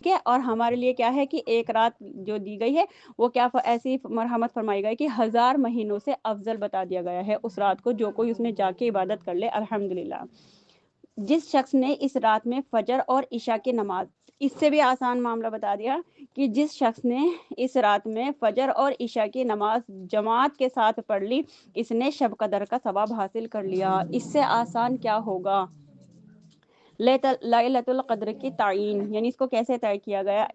ہے، اور ہمارے لیے کیا ہے کہ ایک رات جو دی گئی ہے وہ کیا ایسی مرحمت فرمائی گئی کہ 1000 مہینوں سے افضل بتا دیا گیا ہے اس رات کو، جو کوئی اس میں جا کے عبادت کر لے الحمدللہ۔ جس شخص نے اس رات میں فجر اور عشاء کی نماز، اس سے بھی آسان معاملہ بتا دیا کہ جس شخص نے اس رات میں فجر اور عشاء کی نماز جماعت کے ساتھ پڑھ لی، اس نے شب قدر کا ثواب حاصل کر لیا۔ اس سے آسان کیا ہوگا؟ لیلۃ القدر کی تعین، یعنی اس کو کیسے طے کیا گیا؟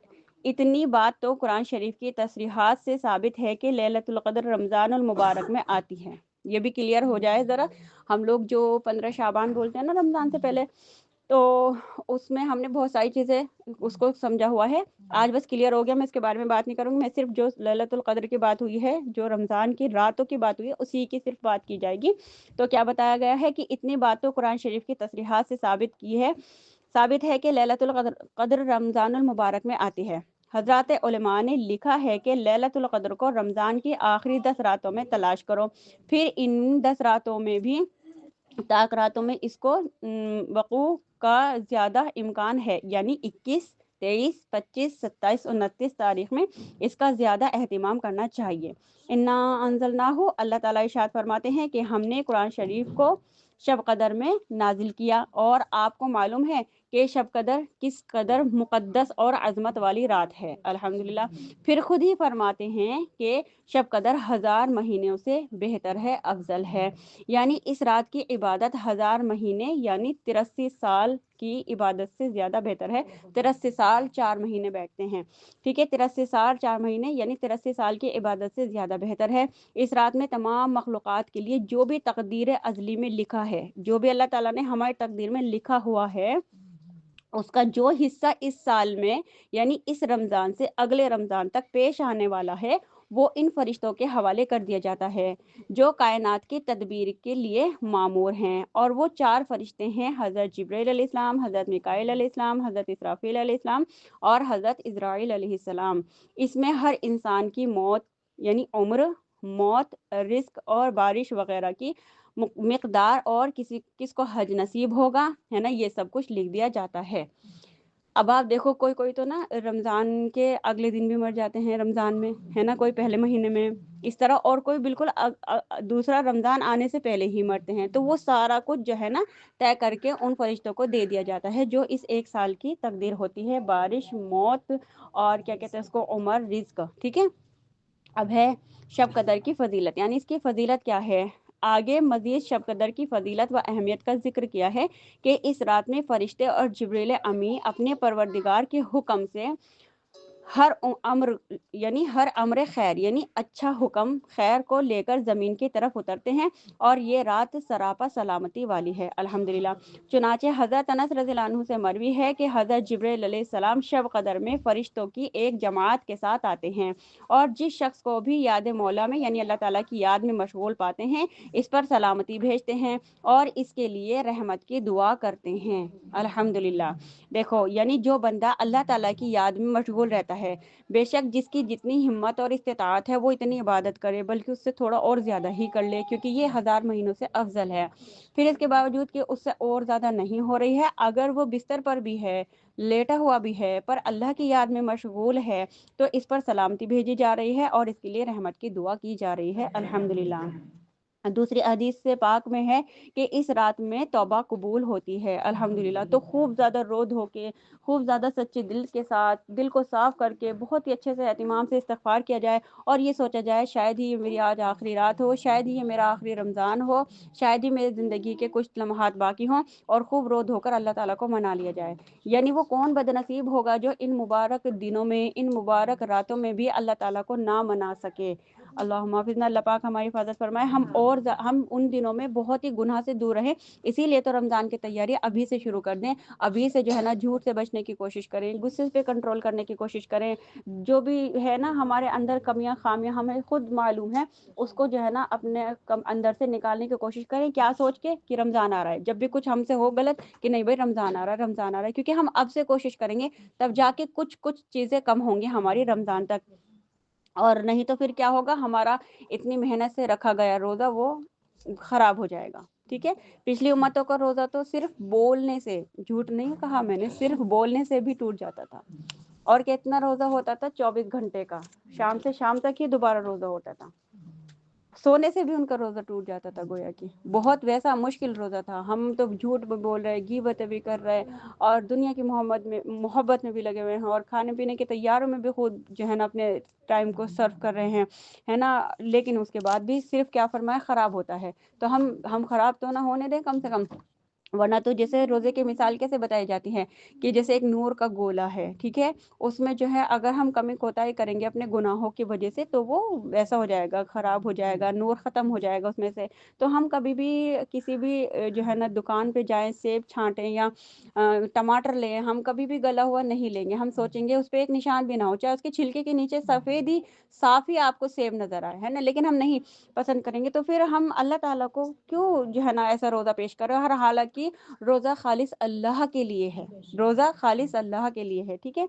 اتنی بات تو قرآن شریف کی تصریحات سے ثابت ہے کہ لیلۃ القدر رمضان المبارک میں آتی ہے۔ یہ بھی کلیئر ہو جائے ذرا، ہم لوگ جو 15 شعبان بولتے ہیں نا رمضان سے پہلے، تو اس میں ہم نے بہت ساری چیزیں اس کو سمجھا ہوا ہے، آج بس کلیئر ہو گیا، میں اس کے بارے میں بات نہیں کروں گی، میں صرف جو لیلۃ القدر کی بات ہوئی ہے، جو رمضان کی راتوں کی بات ہوئی ہے، اسی کی صرف بات کی جائے گی۔ تو کیا بتایا گیا ہے کہ اتنی بات تو قرآن شریف کی تصریحات سے ثابت ہے کہ لیلۃ القدر رمضان المبارک میں آتی ہے۔ حضرات علماء نے لکھا ہے کہ لیلۃ القدر کو رمضان کی آخری 10 راتوں میں تلاش کرو، پھر ان 10 راتوں میں بھی راتوں میں اس کو وقوع کا زیادہ امکان ہے، یعنی 21، 23، 25، 27، 29 تاریخ میں اس کا زیادہ اہتمام کرنا چاہیے۔ انا انزلناہ، اللہ تعالیٰ ارشاد فرماتے ہیں کہ ہم نے قرآن شریف کو شب قدر میں نازل کیا، اور آپ کو معلوم ہے کہ شب قدر کس قدر مقدس اور عظمت والی رات ہے الحمدللہ۔ پھر خود ہی فرماتے ہیں کہ شب قدر 1000 مہینوں سے بہتر ہے، افضل ہے، یعنی اس رات کی عبادت 1000 مہینے یعنی 83 سال کی عبادت سے زیادہ بہتر ہے۔ 83 سال 4 مہینے بیٹھتے ہیں، ٹھیک ہے، 83 سال 4 مہینے یعنی 83 سال کی عبادت سے زیادہ بہتر ہے۔ اس رات میں تمام مخلوقات کے لیے جو بھی تقدیر ازلی میں لکھا ہے، جو بھی اللہ تعالیٰ نے ہماری تقدیر میں لکھا ہوا ہے، اس کا جو حصہ اس سال میں یعنی اس رمضان سے اگلے رمضان تک پیش آنے والا ہے، وہ ان فرشتوں کے حوالے کر دیا جاتا ہے جو کائنات کی تدبیر کے لیے مامور ہیں، اور وہ 4 فرشتے ہیں، حضرت جبرائیل علیہ السلام، حضرت میکائیل علیہ السلام، حضرت اسرافیل علیہ السلام اور حضرت عزرائیل علیہ السلام۔ اس میں ہر انسان کی موت یعنی عمر، موت، رزق اور بارش وغیرہ کی مقدار، اور کس کو حج نصیب ہوگا، ہے نا، یہ سب کچھ لکھ دیا جاتا ہے۔ اب آپ دیکھو کوئی تو نا رمضان کے اگلے دن بھی مر جاتے ہیں رمضان میں، ہے نا، کوئی پہلے مہینے میں اس طرح، اور کوئی بالکل دوسرا رمضان آنے سے پہلے ہی مرتے ہیں۔ تو وہ سارا کچھ جو ہے نا طے کر کے ان فرشتوں کو دے دیا جاتا ہے جو اس ایک سال کی تقدیر ہوتی ہے، بارش، موت اور کیا کہتے ہیں اس کو، عمر، رزق، ٹھیک ہے۔ اب ہے شب قدر کی فضیلت، یعنی اس کی فضیلت کیا ہے۔ آگے مزید شب قدر کی فضیلت و اہمیت کا ذکر کیا ہے کہ اس رات میں فرشتے اور جبریل امی اپنے پروردگار کے حکم سے ہر امر خیر یعنی اچھا حکم خیر کو لے کر زمین کی طرف اترتے ہیں، اور یہ رات سراپا سلامتی والی ہے الحمدللہ۔ چنانچہ حضرت انس رضی اللہ عنہ سے مروی ہے کہ حضرت جبرائیل علیہ السلام شب قدر میں فرشتوں کی ایک جماعت کے ساتھ آتے ہیں، اور جس شخص کو بھی یاد مولا میں یعنی اللہ تعالیٰ کی یاد میں مشغول پاتے ہیں، اس پر سلامتی بھیجتے ہیں اور اس کے لیے رحمت کی دعا کرتے ہیں الحمدللہ۔ دیکھو یعنی جو بندہ اللہ تعالیٰ کی یاد میں مشغول رہتا ہے، بے شک جس کی جتنی ہمت اور استطاعت ہے وہ اتنی عبادت کرے، بلکہ اس سے تھوڑا اور زیادہ ہی کر لے، کیونکہ یہ 1000 مہینوں سے افضل ہے۔ پھر اس کے باوجود کہ اس سے اور زیادہ نہیں ہو رہی ہے، اگر وہ بستر پر بھی ہے، لیٹا ہوا بھی ہے، پر اللہ کی یاد میں مشغول ہے، تو اس پر سلامتی بھیجی جا رہی ہے اور اس کے لیے رحمت کی دعا کی جا رہی ہے الحمدللہ۔ دوسری حدیث سے پاک میں ہے کہ اس رات میں توبہ قبول ہوتی ہے الحمدللہ۔ تو خوب زیادہ رو دھو کے، خوب زیادہ سچے دل کے ساتھ، دل کو صاف کر کے بہت ہی اچھے سے اہتمام سے استغفار کیا جائے، اور یہ سوچا جائے شاید ہی یہ میری آج آخری رات ہو، شاید ہی یہ میرا آخری رمضان ہو، شاید ہی میری زندگی کے کچھ لمحات باقی ہوں، اور خوب رو دھو کر اللہ تعالیٰ کو منا لیا جائے۔ یعنی وہ کون بد نصیب ہوگا جو ان مبارک دنوں میں، ان مبارک راتوں میں بھی اللہ تعالیٰ کو نہ منا سکے۔ اللہم حافظنا، اللہ پاک ہماری حفاظت فرمائے، ہم ان دنوں میں بہت ہی گناہ سے دور رہیں۔ اسی لیے تو رمضان کی تیاری ابھی سے شروع کر دیں، ابھی سے جو ہے نا جھوٹ سے بچنے کی کوشش کریں، غصے پہ کنٹرول کرنے کی کوشش کریں، جو بھی ہے نا ہمارے اندر کمیاں خامیاں ہمیں خود معلوم ہے، اس کو جو ہے نا اپنے اندر سے نکالنے کی کوشش کریں، کیا سوچ کے کہ رمضان آ رہا ہے، جب بھی کچھ ہم سے ہو غلط کہ نہیں بھائی رمضان آ رہا ہے، رمضان آ رہا ہے، کیونکہ ہم اب سے کوشش کریں گے تب جا کے کچھ چیزیں کم ہوں گی ہماری رمضان تک، اور نہیں تو پھر کیا ہوگا، ہمارا اتنی محنت سے رکھا گیا روزہ وہ خراب ہو جائے گا، ٹھیک ہے۔ پچھلی امتوں کا روزہ تو صرف بولنے سے، جھوٹ نہیں کہا میں نے، صرف بولنے سے بھی ٹوٹ جاتا تھا، اور कितना रोजा होता था, 24 घंटे का, शाम से शाम तक ही दोबारा रोजा होता था, सोने से भी उनका रोजा टूट जाता था गोया कि। बहुत वैसा मुश्किल रोजा था। हम तो झूठ भी बोल रहे हैं, गीबतें भी कर रहे हैं, और दुनिया की मोहब्बत में भी लगे हुए हैं, और खाने पीने के तैयारों में भी खुद जो है ना अपने टाइम को सर्व कर रहे हैं, है ना। लेकिन उसके बाद भी सिर्फ क्या फरमाया, खराब होता है। तो हम खराब तो ना होने दें कम से कम, वरना तो जैसे रोजे की मिसाल कैसे बताई जाती है कि जैसे एक नूर का गोला है, ठीक है, उसमें जो है अगर हम कमी कोताही करेंगे अपने गुनाहों की वजह से, तो वो वैसा हो जाएगा, खराब हो जाएगा, नूर खत्म हो जाएगा उसमें से। तो हम कभी भी किसी भी जो है ना दुकान पे जाएं, सेब छांटें या टमाटर लें, हम कभी भी गला हुआ नहीं लेंगे। हम सोचेंगे उस पे एक निशान भी ना हो, चाहे उसके छिलके के नीचे सफेद ही साफ ही आपको सेब नजर आए, है ना, लेकिन हम नहीं पसंद करेंगे। तो फिर हम अल्लाह ताला को क्यों जो है ना ऐसा रोजा पेश कर रहे हैं, और हालांकि रोजा खालिस अल्लाह के लिए है, रोजा खालिस अल्लाह के लिए है, ठीक है।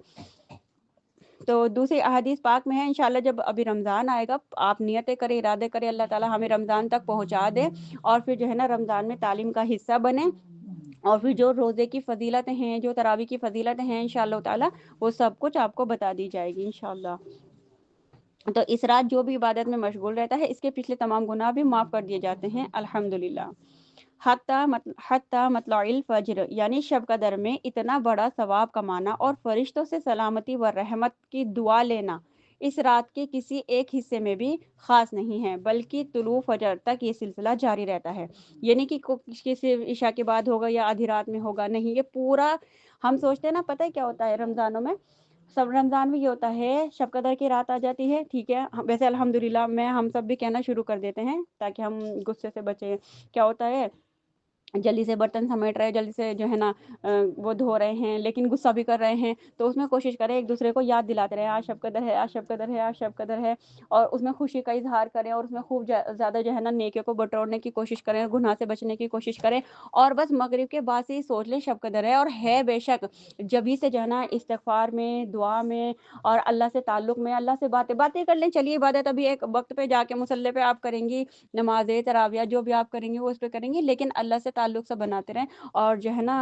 तो दूसरी अहादीस पाक में है, इंशाल्लाह जब अभी रमज़ान आएगा, आप नियतें करें, इरादे करें, अल्लाह ताला हमें रमज़ान तक पहुंचा दे, और फिर जो है ना रमज़ान में तालीम का हिस्सा बने, और फिर जो रोज़े की फ़जीलतें हैं, जो तरावी की फ़जीलतें हैं, इंशाल्लाह ताला वो सब कुछ आपको बता दी जाएगी इंशाल्लाह। तो इस रात जो भी इबादत में मशगूल रहता है, इसके पिछले तमाम गुनाह भी माफ़ कर दिए जाते हैं अल्हम्दुलिल्लाह। हत्ता मतलइल फज्र यानी शब कदर में इतना बड़ा सवाब कमाना और फरिश्तों से सलामती व रहमत की दुआ लेना इस रात के किसी एक हिस्से में भी खास नहीं है, बल्कि तुलू फजर तक ये सिलसिला जारी रहता है। यानी कि किसी इशा के बाद होगा या आधी रात में होगा, नहीं, ये पूरा हम सोचते हैं ना, पता है क्या होता है रमजानों में, सब रमजान में ये होता है, शब कदर की रात आ जाती है, ठीक है, वैसे अल्हम्दुलिल्लाह में हम सब भी कहना शुरू कर देते हैं ताकि हम गुस्से से बचें। क्या होता है, जल्दी से बर्तन समेट रहे हैं, जल्दी से जो है ना वो धो रहे हैं, लेकिन गुस्सा भी कर रहे हैं, तो उसमें कोशिश करें एक दूसरे को याद दिलाते रहे, आज शब कदर है, आज शब कदर है, आज शब कदर है, और उसमें खुशी का इजहार करें, और उसमें खूब ज़्यादा जो है ना नेकियों को बटोरने की कोशिश करें, गुनाह से बचने की कोशिश करें, और बस मगरिब के बाद से ही सोच लें शब कदर है, और है बेशक, जभी से जो है ना इस्तिग़फ़ार में, दुआ में, और अल्लाह से ताल्लुक़ में, अल्लाह से बातें बातें कर लें। चलिए इबादत अभी एक वक्त पे जाके मुसल्ले पे आप करेंगी, नमाज़ें तरावियाँ जो भी आप करेंगी वो उस पे करेंगी, लेकिन अल्लाह से ताल्लुक़ से बनाते रहें, और जो है ना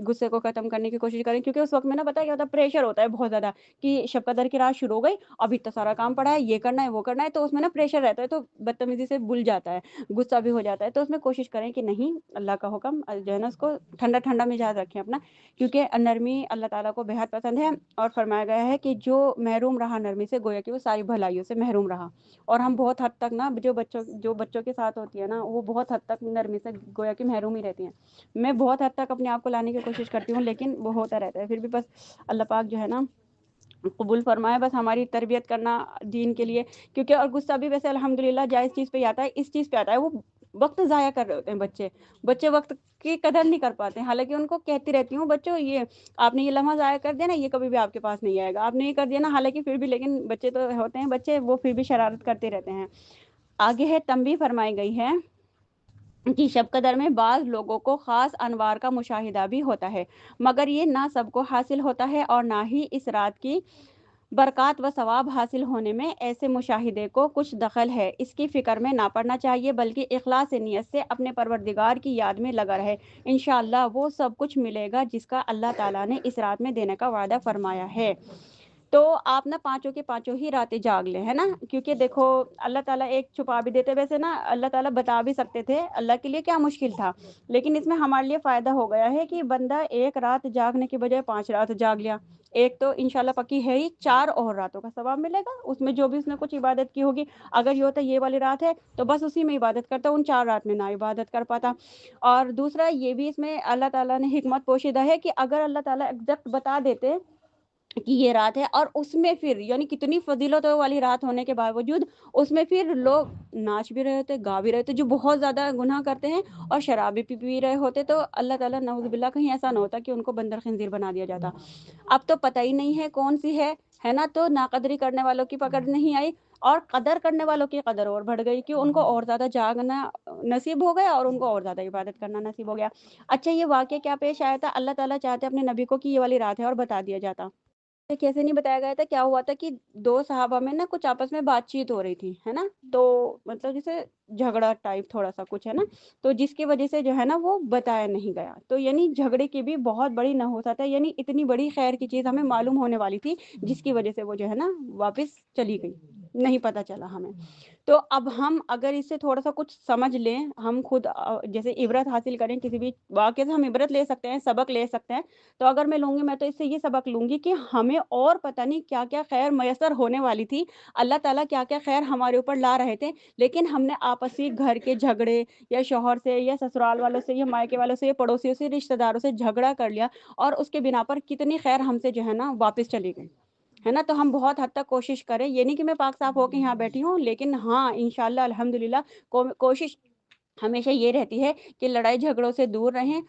गुस्से को ख़त्म करने की कोशिश करें, क्योंकि उस वक़्त में ना पता है क्या होता है, प्रेशर होता है बहुत ज़्यादा कि शब कदर की रात शुरू हो गई, अब इतना सारा काम पड़ा है, ये करना है, वो करना है, तो उसमें ना प्रेशर रहता है, तो बदतमीज़ी से भूल जाता है, गुस्सा भी हो जाता है। तो उसमें कोशिश करें कि नहीं, अल्लाह का हुक्म जो है ना उसको ठंडा-ठंडा मिजाज रखें अपना, क्योंकि नरमी अल्लाह ताला को बेहद पसंद है, और फरमाया गया है कि जो महरूम रहा नरमी से, गोया कि वो सारी भलाइयों से महरूम रहा। और हम बहुत हद तक ना जो बच्चों के साथ होती है ना, वो बहुत हद तक नरमी से गोया कि महरूम ही रहती हैं। मैं बहुत हद तक अपने आप को लाने की कोशिश करती हूँ, लेकिन वो होता रहता है, फिर भी बस अल्लाह पाक जो है ना कबूल फरमाए, बस हमारी तरबियत करना दीन के लिए। क्योंकि और गुस्सा भी वैसे अल्हम्दुलिल्लाह जायज़ चीज़ पे ही आता है, इस चीज़ पे आता है, वो वक्त ज़ाया कर रहे होते हैं बच्चे, बच्चे वक्त की कदर नहीं कर पाते हैं। हालांकि उनको कहती रहती हूँ, बच्चों ये आपने ये लम्हा ज़ाया कर दिया ना, ये कभी भी आपके पास नहीं आएगा, आपने ये कर दिया ना, हालांकि फिर भी, लेकिन बच्चे तो होते हैं बच्चे, वो फिर भी शरारत करते रहते हैं। आगे है तंबीह फरमाई गई है कि शब कदर में बाज़ लोगों को ख़ास अनवार का मुशाहिदा भी होता है, मगर ये ना सबको हासिल होता है, और ना ही इस रात की बरक़ात व सवाब हासिल होने में ऐसे मुशाहिदे को कुछ दखल है। इसकी फ़िक्र में ना पड़ना चाहिए, बल्कि इख़लास नियत से अपने परवरदिगार की याद में लगा रहे। इंशाअल्लाह वो सब कुछ मिलेगा जिसका अल्लाह ताला ने इस रात में देने का वादा फरमाया है। तो आप ना पाँचों के पाँचों ही रातें जाग लें, है ना? क्योंकि देखो अल्लाह ताला एक छुपा भी देते, वैसे ना अल्लाह ताला बता भी सकते थे, अल्लाह के लिए क्या मुश्किल था? लेकिन इसमें हमारे लिए फ़ायदा हो गया है कि बंदा एक रात जागने की बजाय 5 रात जाग लिया। एक तो इंशाल्लाह पक्की है ही, 4 और रातों का सवाब मिलेगा, उसमें जो भी उसने कुछ इबादत की होगी। अगर ये होता ये वाली रात है, तो बस उसी में इबादत करता, उन 4 रात में ना इबादत कर पाता। और दूसरा ये भी इसमें अल्लाह ताला ने हिकमत पोशीदा है कि अगर अल्लाह ताला एग्ज़ैक्ट बता देते कि ये रात है, और उसमें फिर यानी कितनी फ़जीलतों वाली रात होने के बावजूद उसमें फिर लोग नाच भी रहे होते, गा भी रहे होते, जो बहुत ज़्यादा गुनाह करते हैं, और शराब भी पी रहे होते, तो अल्लाह ताला नऊज़ुबिल्लाह कहीं ऐसा ना होता कि उनको बंदर खिंजीर बना दिया जाता। अब तो पता ही नहीं है कौन-सी है ना? तो नाक़दरी करने वालों की पकड़ नहीं आई, और कदर करने वालों की कदर और बढ़ गई कि उनको और ज़्यादा जागना नसीब हो गया, और उनको और ज़्यादा इबादत करना नसीब हो गया। अच्छा, ये वाक़या क्या पेश आया था? अल्लाह ताला चाहते अपने नबी को कि ये वाली रात है, और बता दिया जाता। कैसे नहीं बताया गया था, क्या हुआ था कि 2 सहाबा में ना कुछ आपस में बातचीत हो रही थी, है ना? तो मतलब जैसे झगड़ा टाइप थोड़ा-सा कुछ, है ना? तो जिसकी वजह से जो है ना वो बताया नहीं गया। तो यानी झगड़े की भी बहुत बड़ी नहुसत है, यानी इतनी बड़ी खैर की चीज़ हमें मालूम होने वाली थी, जिसकी वजह से वो जो है ना वापस चली गई, नहीं पता चला हमें। तो अब हम अगर इससे थोड़ा-सा कुछ समझ लें, हम खुद जैसे इबरत हासिल करें, किसी भी वाक़ये से हम इबरत ले सकते हैं, सबक ले सकते हैं। तो अगर मैं लूँगी, मैं तो इससे ये सबक लूँगी कि हमें और पता नहीं क्या-क्या खैर मयस्सर होने वाली थी। अल्लाह ताला क्या-क्या खैर हमारे ऊपर ला रहे थे, लेकिन हमने आपसी घर के झगड़े या शौहर से या ससुराल वालों से या मायके वालों से या पड़ोसियों से, रिश्तेदारों से झगड़ा कर लिया और उसके बिना पर कितनी खैर हमसे जो है ना वापस चली गई। है ना? तो हम बहुत हद तक कोशिश करें, ये नहीं कि मैं पाक साफ़ होके यहाँ बैठी हूँ, लेकिन हाँ, इंशाअल्लाह अल्हम्दुलिल्लाह कोशिश हमेशा ये रहती है कि लड़ाई झगड़ों से दूर रहें।